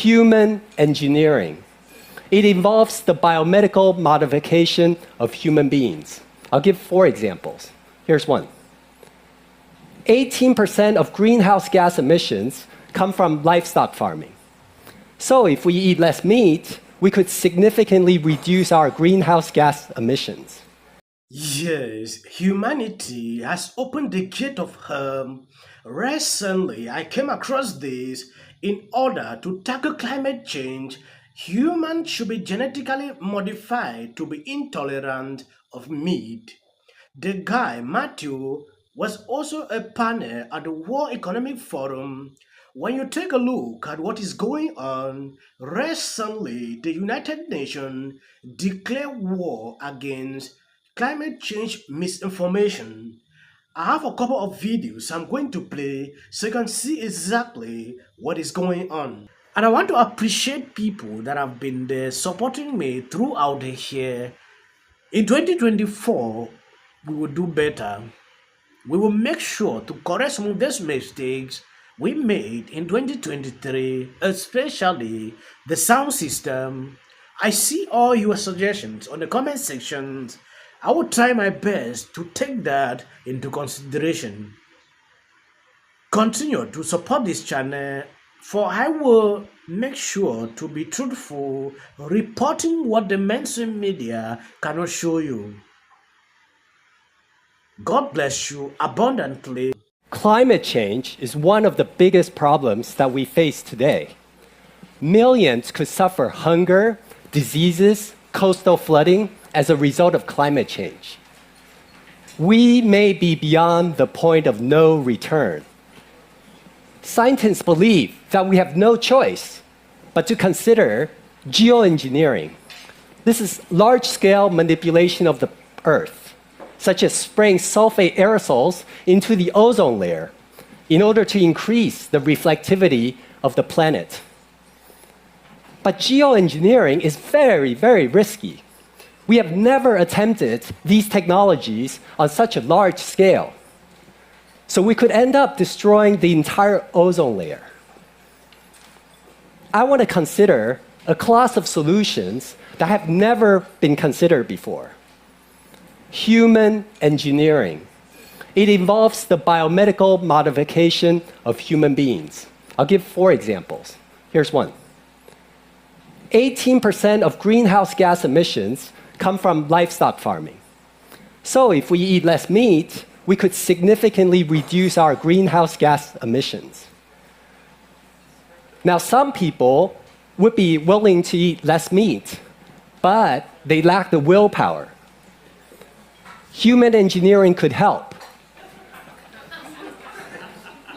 human engineering. It involves the biomedical modification of human beings. I'll give 4 examples. Here's one. 18% of greenhouse gas emissions come from livestock farming. So if we eat less meat, we could significantly reduce our greenhouse gas emissions. Yes, humanity has opened the gate of harm. Recently, I came across this. In order to tackle climate change, humans should be genetically modified to be intolerant of meat. The guy, Matthew, was also a panel at the World Economic Forum. When you take a look at what is going on, recently the United Nations declared war against climate change misinformation. I have a couple of videos I'm going to play so you can see exactly what is going on. And I want to appreciate people that have been there supporting me throughout the year. In 2024, we will do better. We will make sure to correct some of those mistakes we made in 2023, especially the sound system. I see all your suggestions on the comment sections. I will try my best to take that into consideration. Continue to support this channel, for I will make sure to be truthful, reporting what the mainstream media cannot show you. God bless you abundantly. Climate change is one of the biggest problems that we face today. Millions could suffer hunger, diseases, coastal flooding as a result of climate change. We may be beyond the point of no return. Scientists believe that we have no choice but to consider geoengineering. This is large-scale manipulation of the Earth, such as spraying sulfate aerosols into the ozone layer in order to increase the reflectivity of the planet. But geoengineering is very, very risky. We have never attempted these technologies on such a large scale. So we could end up destroying the entire ozone layer. I want to consider a class of solutions that have never been considered before. Human engineering. It involves the biomedical modification of human beings. I'll give 4 examples. Here's one. 18% of greenhouse gas emissions come from livestock farming. So if we eat less meat, we could significantly reduce our greenhouse gas emissions. Now, some people would be willing to eat less meat, but they lack the willpower. Human engineering could help.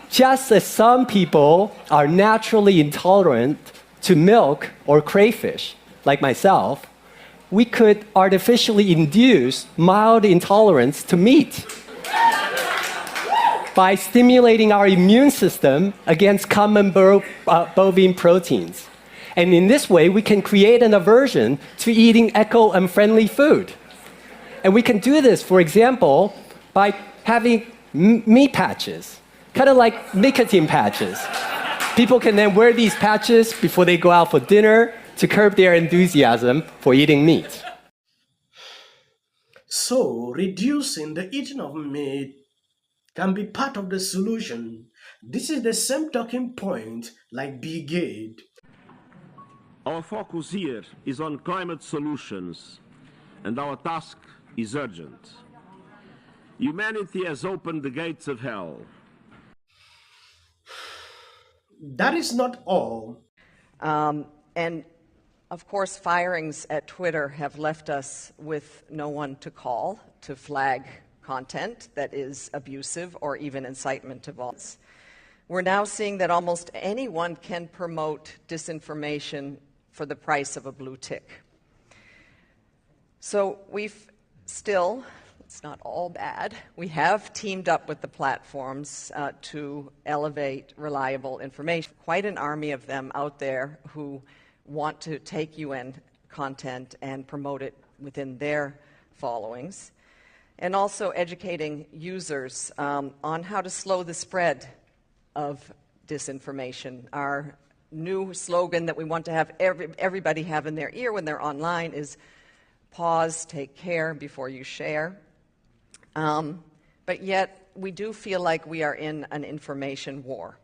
Just as some people are naturally intolerant to milk or crayfish, like myself, we could artificially induce mild intolerance to meat by stimulating our immune system against common bovine proteins. And in this way, we can create an aversion to eating eco-unfriendly food. And we can do this, for example, by having meat patches, kind of like nicotine patches. People can then wear these patches before they go out for dinner to curb their enthusiasm for eating meat. So, reducing the eating of meat can be part of the solution. This is the same talking point like Bill Gates. Our focus here is on climate solutions, and our task is urgent. Humanity has opened the gates of hell. That is not all. And of course, firings at Twitter have left us with no one to call to flag content that is abusive or even incitement to violence. We're now seeing that almost anyone can promote disinformation for the price of a blue tick. So we've still, it's not all bad, we have teamed up with the platforms to elevate reliable information. Quite an army of them out there who want to take UN content and promote it within their followings, and also educating users on how to slow the spread of disinformation. Our new slogan that we want to have everybody have in their ear when they're online is pause, take care before you share. But yet, we do feel like we are in an information war.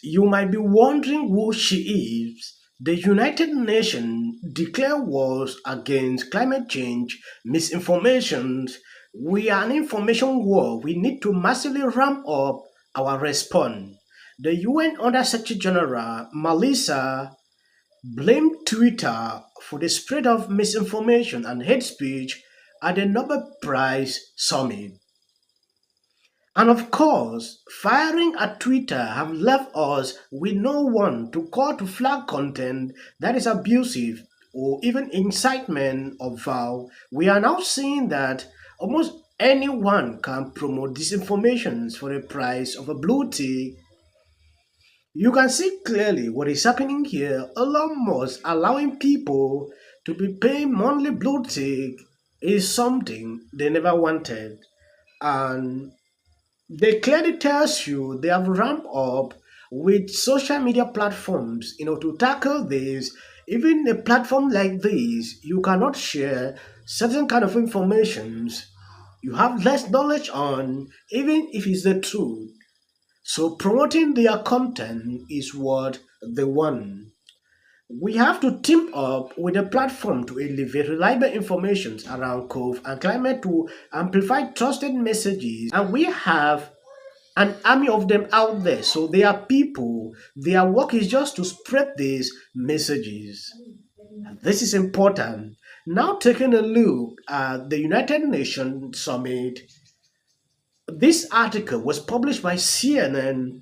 You might be wondering who she is. The United Nations declare wars against climate change, misinformation. We are an information war. We need to massively ramp up our response. The UN Under Secretary General Melissa blamed Twitter for the spread of misinformation and hate speech at the Nobel Prize summit. And of course, firing at Twitter have left us with no one to call to flag content that is abusive or even incitement of vow. We are now seeing that almost anyone can promote disinformation for the price of a blue tick. You can see clearly what is happening here. Elon Musk allowing people to be paying monthly blue tick is something they never wanted. And they clearly tells you they have ramped up with social media platforms, to tackle this. Even a platform like this, you cannot share certain kind of informations you have less knowledge on, even if it's the truth. So promoting their content is what they want. We have to team up with a platform to elevate reliable information around COVID and climate to amplify trusted messages. And we have an army of them out there. So they are people, their work is just to spread these messages. This is important. Now, taking a look at the United Nations Summit, this article was published by CNN.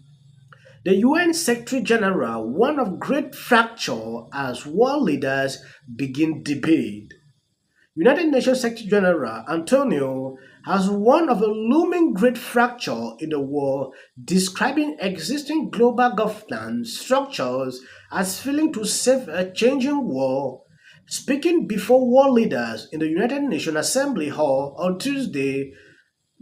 The UN Secretary General warned of great fracture as world leaders begin debate. United Nations Secretary General Antonio has warned of a looming great fracture in the world, describing existing global governance structures as failing to save a changing world. Speaking before world leaders in the United Nations Assembly Hall on Tuesday,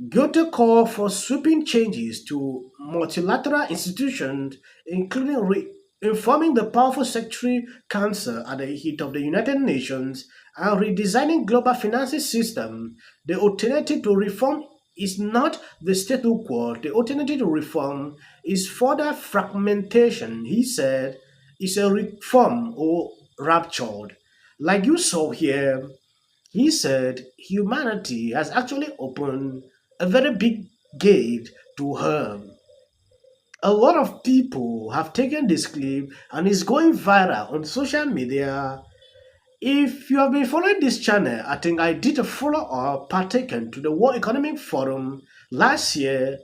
Goethe called for sweeping changes to multilateral institutions, including reforming the powerful Secretary Council at the heat of the United Nations and redesigning global financing system. The alternative to reform is not the status quo. The alternative to reform is further fragmentation. He said, is a reform or ruptured. Like you saw here, he said humanity has actually opened a very big gate to harm. A lot of people have taken this clip and it's going viral on social media. If you have been following this channel, I think I did a follow up partaken to the World Economic Forum last year,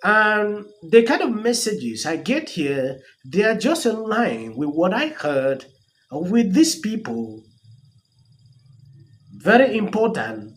and the kind of messages I get here, they are just in line with what I heard with these people. Very important.